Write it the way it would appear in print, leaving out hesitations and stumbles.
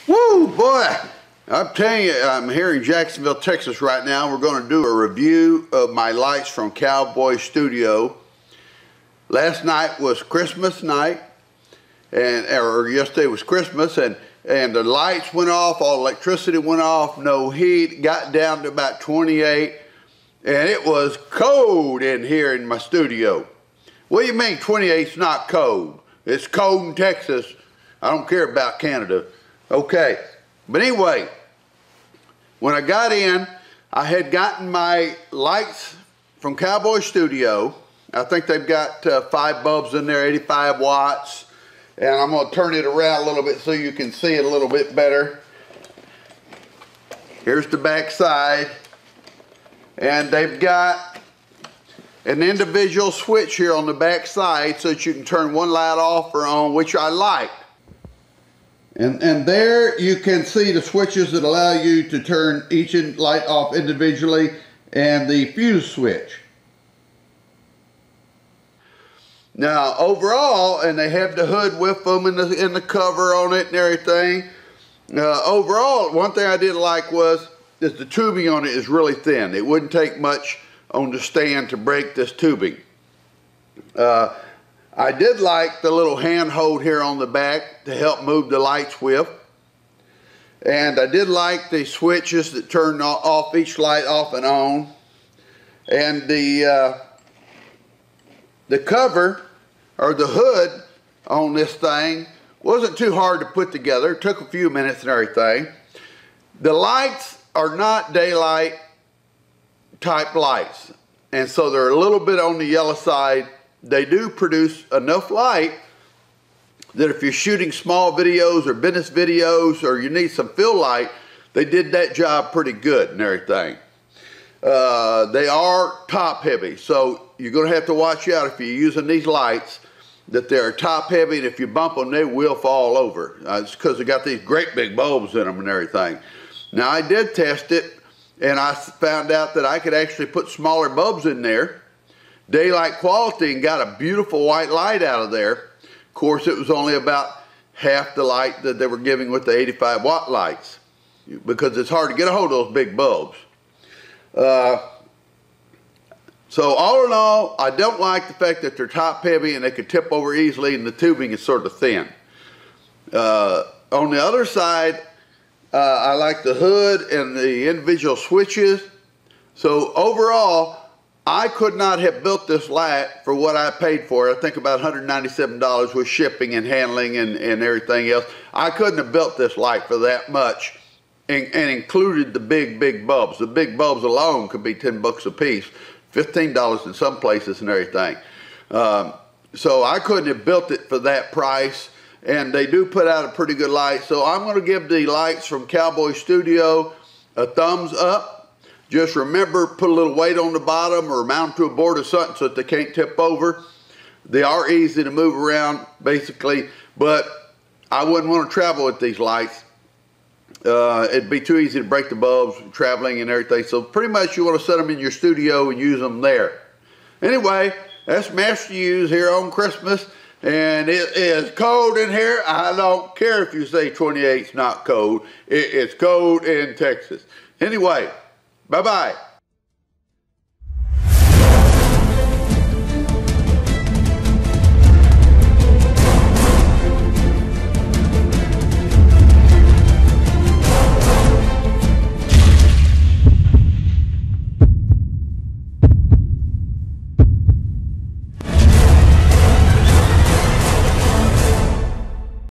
Woo, boy. I'm telling you, I'm here in Jacksonville, Texas right now. We're going to do a review of my lights from Cowboy Studio. Last night was Christmas night, or yesterday was Christmas, and the lights went off, all electricity went off, no heat, got down to about 28, and it was cold in here in my studio. What do you mean 28's not cold? It's cold in Texas. I don't care about Canada. Okay, but anyway, when I got in, I had gotten my lights from Cowboy Studio. I think they've got 5 bulbs in there, 85 watts. And I'm going to turn it around a little bit so you can see it a little bit better. Here's the back side. And they've got an individual switch here on the back side so that you can turn one light off or on, which I like. And there you can see the switches that allow you to turn each light off individually, and the fuse switch. Now overall, and they have the hood with them and the cover on it and everything. Overall, one thing I didn't like was that the tubing on it is really thin. It wouldn't take much on the stand to break this tubing. I did like the little handhold here on the back to help move the lights with. And I did like the switches that turn off each light off and on. And the cover, or the hood on this thing, wasn't too hard to put together. It took a few minutes and everything. The lights are not daylight type lights, and so they're a little bit on the yellow side. They do produce enough light that if you're shooting small videos or business videos or you need some fill light, they did that job pretty good and everything. They are top heavy, so you're going to have to watch out if you're using these lights that they're top heavy, and if you bump them, they will fall over. It's because they got these great big bulbs in them and everything. Now I did test it, and I found out that I could actually put smaller bulbs in there, daylight quality, and got a beautiful white light out of there. Of course, it was only about half the light that they were giving with the 85 watt lights, because it's hard to get a hold of those big bulbs. So all in all, I don't like the fact that they're top heavy and they could tip over easily, and the tubing is sort of thin. On the other side, I like the hood and the individual switches. So overall, I could not have built this light for what I paid for it. I think about $197 with shipping and handling and everything else. I couldn't have built this light for that much and included the big bulbs. The big bulbs alone could be 10 bucks a piece, $15 in some places and everything. So I couldn't have built it for that price, and they do put out a pretty good light. So I'm going to give the lights from Cowboy Studio a thumbs up. Just remember, put a little weight on the bottom or mount them to a board or something so that they can't tip over. They are easy to move around, basically, but I wouldn't want to travel with these lights. It'd be too easy to break the bulbs traveling and everything. So pretty much you want to set them in your studio and use them there. Anyway, that's Master Use here on Christmas, and it is cold in here. I don't care if you say 28's not cold. It's cold in Texas. Anyway, bye-bye.